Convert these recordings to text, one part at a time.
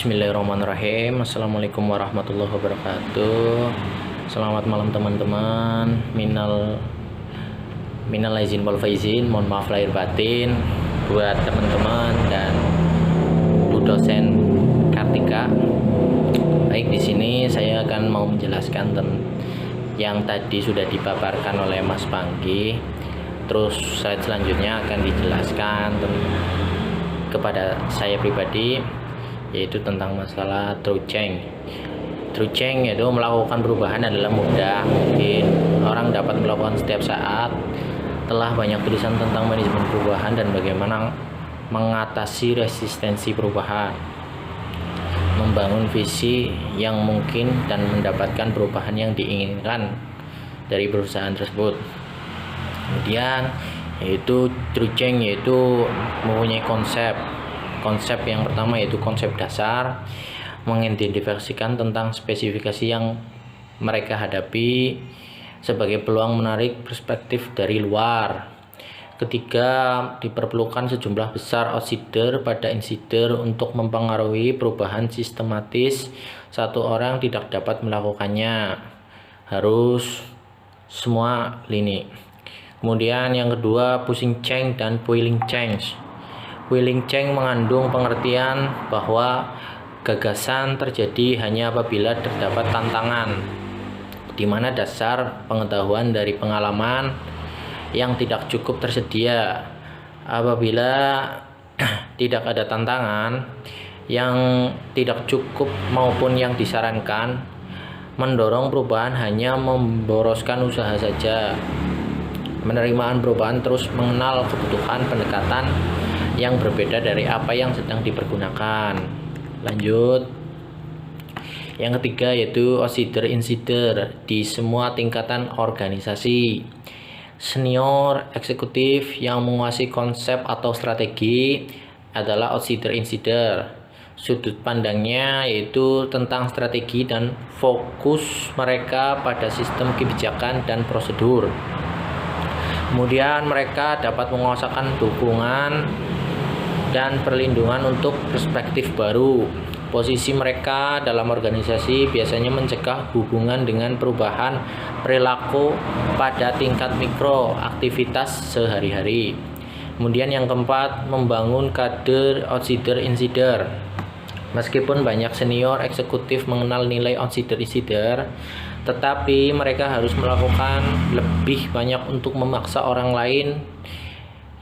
Bismillahirrahmanirrahim. Assalamualaikum warahmatullahi wabarakatuh. Selamat malam teman-teman. Minal aizin wal faizin. Mohon maaf lahir batin buat teman-teman dan Bu dosen Kartika. Baik, di sini saya akan mau menjelaskan yang tadi sudah dipaparkan oleh Mas Panggi. Terus slide selanjutnya akan dijelaskan kepada saya pribadi, yaitu tentang masalah true change. True change yaitu melakukan perubahan adalah mudah, mungkin orang dapat melakukan setiap saat. Telah banyak tulisan tentang manajemen perubahan dan bagaimana mengatasi resistensi perubahan, membangun visi yang mungkin dan mendapatkan perubahan yang diinginkan dari perusahaan tersebut. Kemudian yaitu true change yaitu mempunyai konsep yang pertama yaitu konsep dasar, mengidentifikasikan tentang spesifikasi yang mereka hadapi sebagai peluang menarik perspektif dari luar. Ketiga, diperlukan sejumlah besar outsider pada insider untuk mempengaruhi perubahan sistematis. Satu orang tidak dapat melakukannya, harus semua lini. Kemudian yang kedua, pushing change dan pulling change. Pulling change mengandung pengertian bahwa gagasan terjadi hanya apabila terdapat tantangan, di mana dasar pengetahuan dari pengalaman yang tidak cukup tersedia. Apabila tidak ada tantangan yang tidak cukup maupun yang disarankan, mendorong perubahan hanya memboroskan usaha saja. Penerimaan perubahan terus mengenal kebutuhan pendekatan yang berbeda dari apa yang sedang dipergunakan. Lanjut. Yang ketiga yaitu outsider insider di semua tingkatan organisasi. Senior eksekutif yang menguasai konsep atau strategi adalah outsider insider. Sudut pandangnya yaitu tentang strategi dan fokus mereka pada sistem kebijakan dan prosedur. Kemudian mereka dapat menguasakan dukungan dan perlindungan untuk perspektif baru. Posisi mereka dalam organisasi biasanya mencegah hubungan dengan perubahan perilaku pada tingkat mikro aktivitas sehari-hari. Kemudian yang keempat, membangun kader outsider insider. Meskipun banyak senior eksekutif mengenal nilai outsider insider, tetapi mereka harus melakukan lebih banyak untuk memaksa orang lain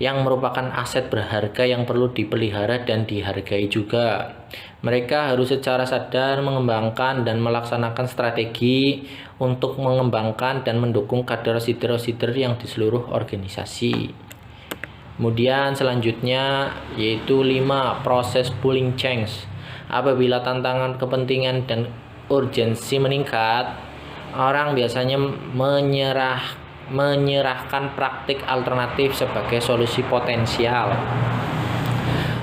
yang merupakan aset berharga yang perlu dipelihara dan dihargai juga. Mereka harus secara sadar mengembangkan dan melaksanakan strategi untuk mengembangkan dan mendukung kader outsider yang di seluruh organisasi. Kemudian selanjutnya yaitu 5, proses pulling change. Apabila tantangan, kepentingan, dan urgensi meningkat, orang biasanya menyerahkan praktik alternatif sebagai solusi potensial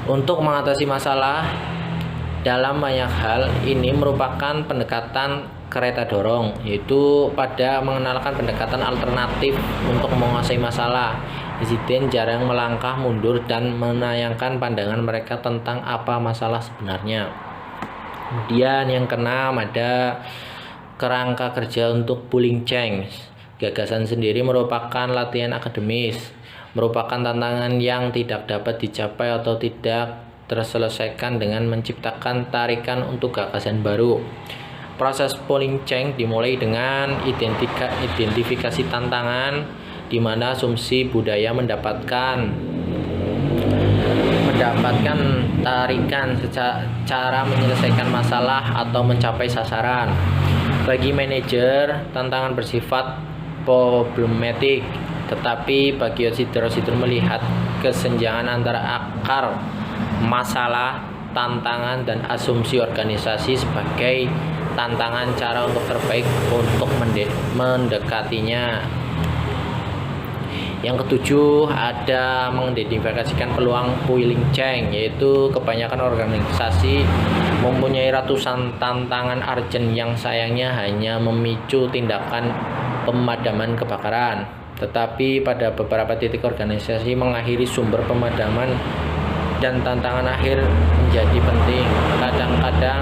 untuk mengatasi masalah. Dalam banyak hal ini merupakan pendekatan kereta dorong, yaitu pada mengenalkan pendekatan alternatif untuk menguasai masalah. Insiden jarang melangkah mundur dan menayangkan pandangan mereka tentang apa masalah sebenarnya. Kemudian yang keenam ada kerangka kerja untuk pulling change. Gagasan sendiri merupakan latihan akademis, merupakan tantangan yang tidak dapat dicapai atau tidak terselesaikan dengan menciptakan tarikan untuk gagasan baru. Proses pulling change dimulai dengan identifikasi tantangan, di mana asumsi budaya mendapatkan tarikan cara menyelesaikan masalah atau mencapai sasaran. Bagi manajer, tantangan bersifat problematik, tetapi bagi outsider melihat kesenjangan antara akar masalah, tantangan, dan asumsi organisasi sebagai tantangan cara untuk terbaik untuk mendekatinya. Yang ketujuh ada mengidentifikasikan peluang pulling change, yaitu kebanyakan organisasi mempunyai ratusan tantangan urgent yang sayangnya hanya memicu tindakan pemadaman kebakaran, tetapi pada beberapa titik organisasi mengakhiri sumber pemadaman dan tantangan akhir menjadi penting. Kadang-kadang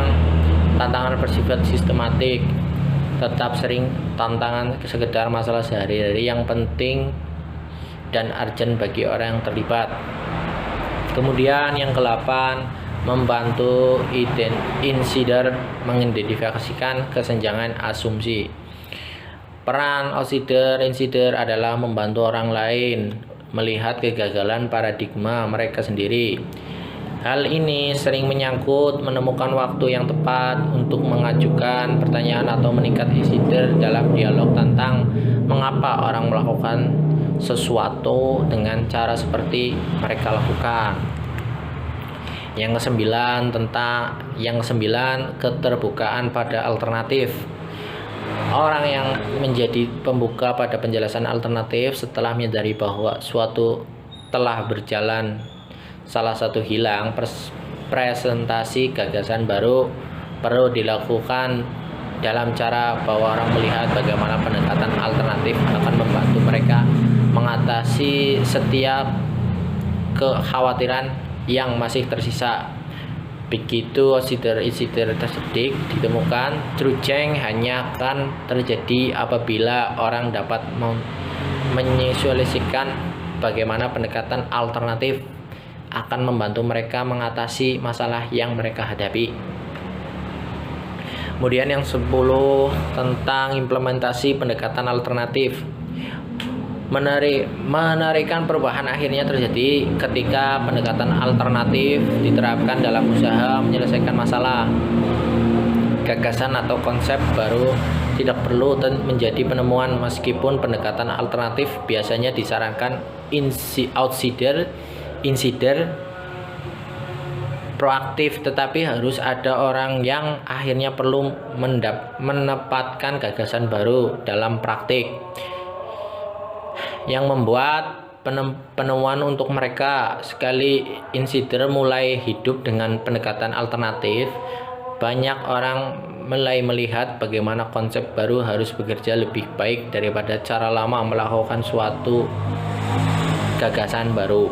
tantangan bersifat sistematik, tetap sering tantangan sekedar masalah sehari-hari yang penting dan urgent bagi orang yang terlibat. Kemudian yang ke-8, membantu insider mengidentifikasikan kesenjangan asumsi. Peran insider adalah membantu orang lain melihat kegagalan paradigma mereka sendiri. Hal ini sering menyangkut menemukan waktu yang tepat untuk mengajukan pertanyaan atau meningkat insider dalam dialog tentang mengapa orang melakukan sesuatu dengan cara seperti mereka lakukan. Yang kesembilan, keterbukaan pada alternatif. Orang yang menjadi pembuka pada penjelasan alternatif setelah menyadari bahwa suatu telah berjalan, salah satu hilang, presentasi gagasan baru perlu dilakukan dalam cara bahwa orang melihat bagaimana pendekatan alternatif akan membantu mereka mengatasi setiap kekhawatiran yang masih tersisa. Begitu insider tersedik ditemukan, true change hanya akan terjadi apabila orang dapat menvisualisasikan bagaimana pendekatan alternatif akan membantu mereka mengatasi masalah yang mereka hadapi. Kemudian yang 10, tentang implementasi pendekatan alternatif. Menarikan perubahan akhirnya terjadi ketika pendekatan alternatif diterapkan dalam usaha menyelesaikan masalah. Gagasan atau konsep baru tidak perlu menjadi penemuan, meskipun pendekatan alternatif biasanya disarankan insider proaktif, tetapi harus ada orang yang akhirnya perlu menempatkan gagasan baru dalam praktik yang membuat penemuan untuk mereka. Sekali insider mulai hidup dengan pendekatan alternatif, banyak orang mulai melihat bagaimana konsep baru harus bekerja lebih baik daripada cara lama melakukan suatu gagasan baru.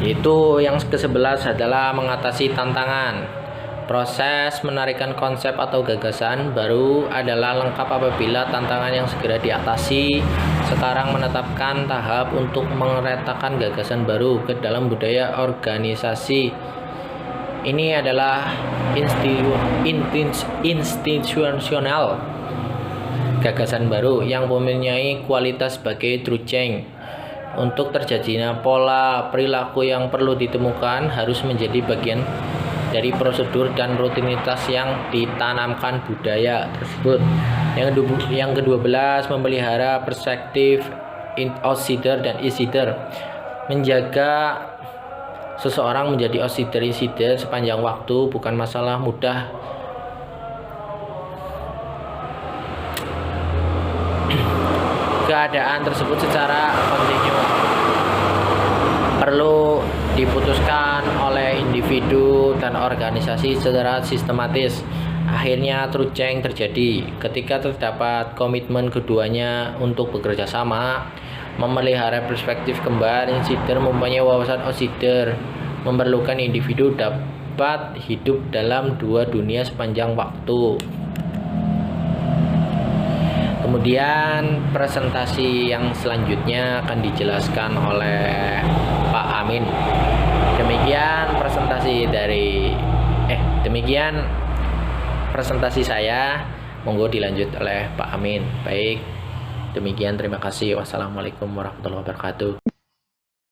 Itu yang ke-11 adalah mengatasi tantangan. Proses menarikan konsep atau gagasan baru adalah lengkap apabila tantangan yang segera diatasi. Sekarang menetapkan tahap untuk mengeretakan gagasan baru ke dalam budaya organisasi. Ini adalah institusional gagasan baru yang mempunyai kualitas sebagai true change. Untuk terjadinya pola perilaku yang perlu ditemukan harus menjadi bagian dari prosedur dan rutinitas yang ditanamkan budaya tersebut. Yang ke-12, memelihara perspektif outsider dan insider. Menjaga seseorang menjadi outsider insider sepanjang waktu bukan masalah mudah. Keadaan tersebut secara kontinu perlu diputuskan oleh individu dan organisasi secara sistematis. Akhirnya true change terjadi ketika terdapat komitmen keduanya untuk bekerja sama, memelihara perspektif kembar. Insider mempunyai wawasan outsider, memerlukan individu dapat hidup dalam dua dunia sepanjang waktu. Kemudian presentasi yang selanjutnya akan dijelaskan oleh Pak Amin. Demikian presentasi saya. Monggo dilanjut oleh Pak Amin. Baik, demikian, terima kasih. Wassalamualaikum warahmatullahi wabarakatuh.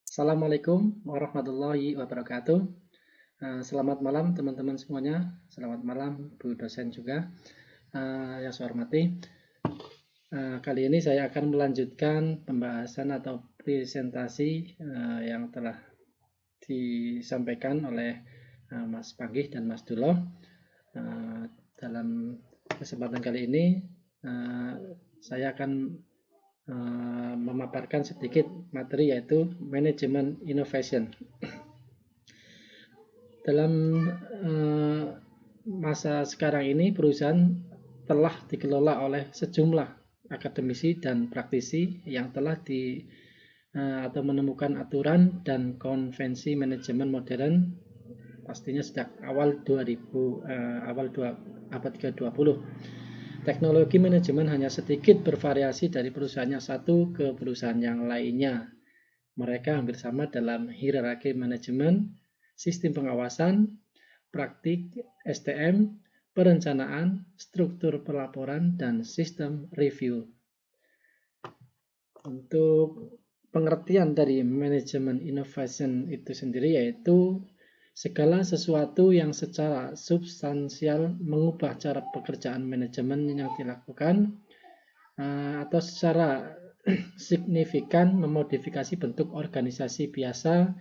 Assalamualaikum warahmatullahi wabarakatuh. Selamat malam teman-teman semuanya. Selamat malam Bu dosen juga yang saya hormati. Kali ini saya akan melanjutkan pembahasan atau presentasi yang telah disampaikan oleh Mas Panggih dan Mas Duloh. Dalam kesempatan kali ini saya akan memaparkan sedikit materi, yaitu manajemen innovation. Dalam masa sekarang ini perusahaan telah dikelola oleh sejumlah akademisi dan praktisi yang telah atau menemukan aturan dan konvensi manajemen modern pastinya sejak awal abad ke-20. Teknologi manajemen hanya sedikit bervariasi dari perusahaan yang satu ke perusahaan yang lainnya. Mereka hampir sama dalam hierarki manajemen, sistem pengawasan, praktik, STM, perencanaan, struktur pelaporan, dan sistem review. Untuk pengertian dari manajemen innovation itu sendiri yaitu segala sesuatu yang secara substansial mengubah cara pekerjaan manajemen yang dilakukan atau secara signifikan memodifikasi bentuk organisasi biasa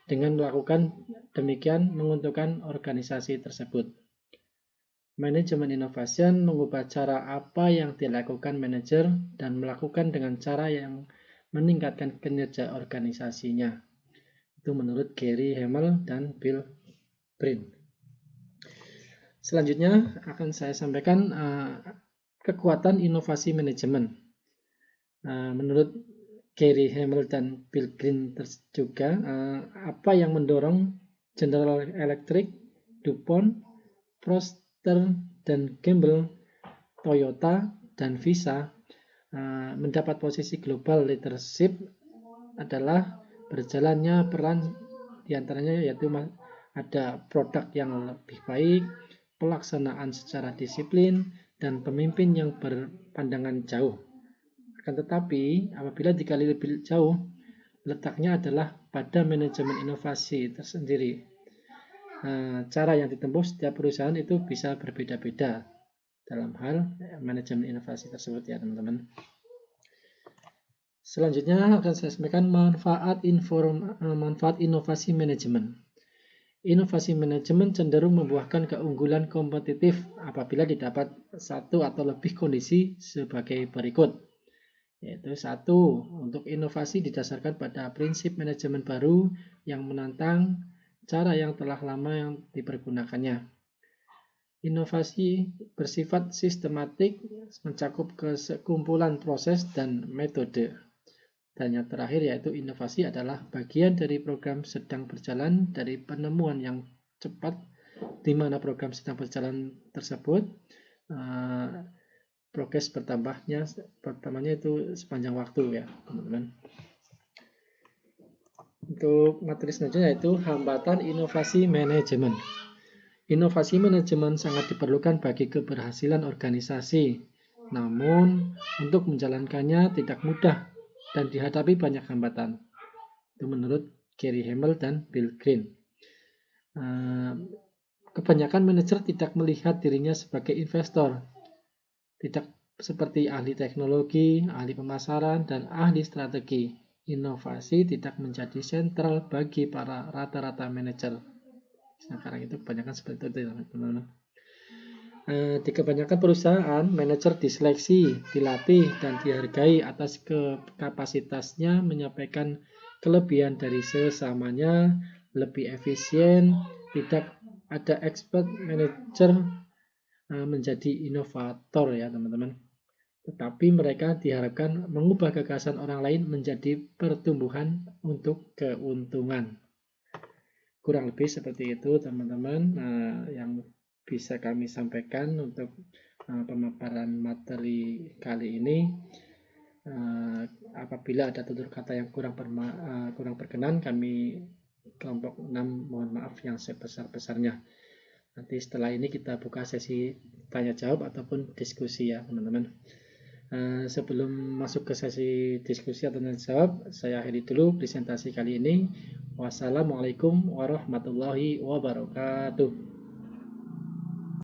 dengan melakukan demikian menguntungkan organisasi tersebut. Manajemen innovation mengubah cara apa yang dilakukan manajer dan melakukan dengan cara yang meningkatkan kinerja organisasinya. Itu menurut Gary Hamel dan Bill Brin. Selanjutnya akan saya sampaikan kekuatan inovasi manajemen. Menurut Gary Hamel dan Bill Brin juga, apa yang mendorong General Electric, DuPont, Procter dan Gamble, Toyota, dan Visa mendapat posisi global leadership adalah berjalannya peran diantaranya yaitu ada produk yang lebih baik, pelaksanaan secara disiplin, dan pemimpin yang berpandangan jauh. Akan tetapi, apabila digali lebih jauh, letaknya adalah pada manajemen inovasi tersendiri. Cara yang ditempuh setiap perusahaan itu bisa berbeda-beda dalam hal manajemen inovasi tersebut ya teman-teman. Selanjutnya akan saya sampaikan manfaat inovasi manajemen. Inovasi manajemen cenderung membuahkan keunggulan kompetitif apabila didapat satu atau lebih kondisi sebagai berikut. Yaitu satu, untuk inovasi didasarkan pada prinsip manajemen baru yang menantang cara yang telah lama yang dipergunakannya. Inovasi bersifat sistematik, mencakup kesekumpulan proses dan metode. Dan yang terakhir yaitu inovasi adalah bagian dari program sedang berjalan dari penemuan yang cepat di mana program sedang berjalan tersebut progres pertamanya itu sepanjang waktu ya teman-teman. Untuk materi selanjutnya yaitu hambatan inovasi manajemen. Inovasi manajemen sangat diperlukan bagi keberhasilan organisasi. Namun untuk menjalankannya tidak mudah dan dihadapi banyak hambatan. Itu menurut Gary Hamel dan Bill Green. Kebanyakan manajer tidak melihat dirinya sebagai investor. Tidak seperti ahli teknologi, ahli pemasaran, dan ahli strategi. Inovasi tidak menjadi sentral bagi para rata-rata manajer. Sekarang itu kebanyakan seperti itu, teman-teman. Di kebanyakan perusahaan, manajer diseleksi, dilatih, dan dihargai atas kapasitasnya menyampaikan kelebihan dari sesamanya, lebih efisien, tidak ada expert manajer menjadi inovator ya teman-teman. Tetapi mereka diharapkan mengubah gagasan orang lain menjadi pertumbuhan untuk keuntungan. Kurang lebih seperti itu teman-teman yang bisa kami sampaikan untuk pemaparan materi kali ini. Apabila ada tutur kata yang kurang berkenan, kami kelompok 6 mohon maaf yang sebesar-besarnya. Nanti setelah ini kita buka sesi tanya jawab ataupun diskusi ya teman-teman. Sebelum masuk ke sesi diskusi atau tanya jawab, saya akhiri dulu presentasi kali ini. Wassalamualaikum warahmatullahi wabarakatuh.